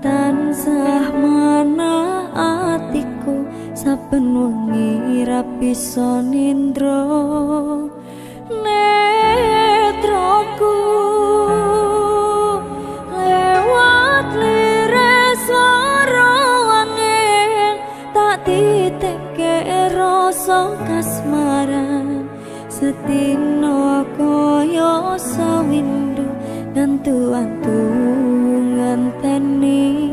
tansah mana atiku saben wengi ra bisa nindra netraku lewat liris swara angin tak titipke rasa kasmaran setino kaya sawindu ngantu-antu ngenteni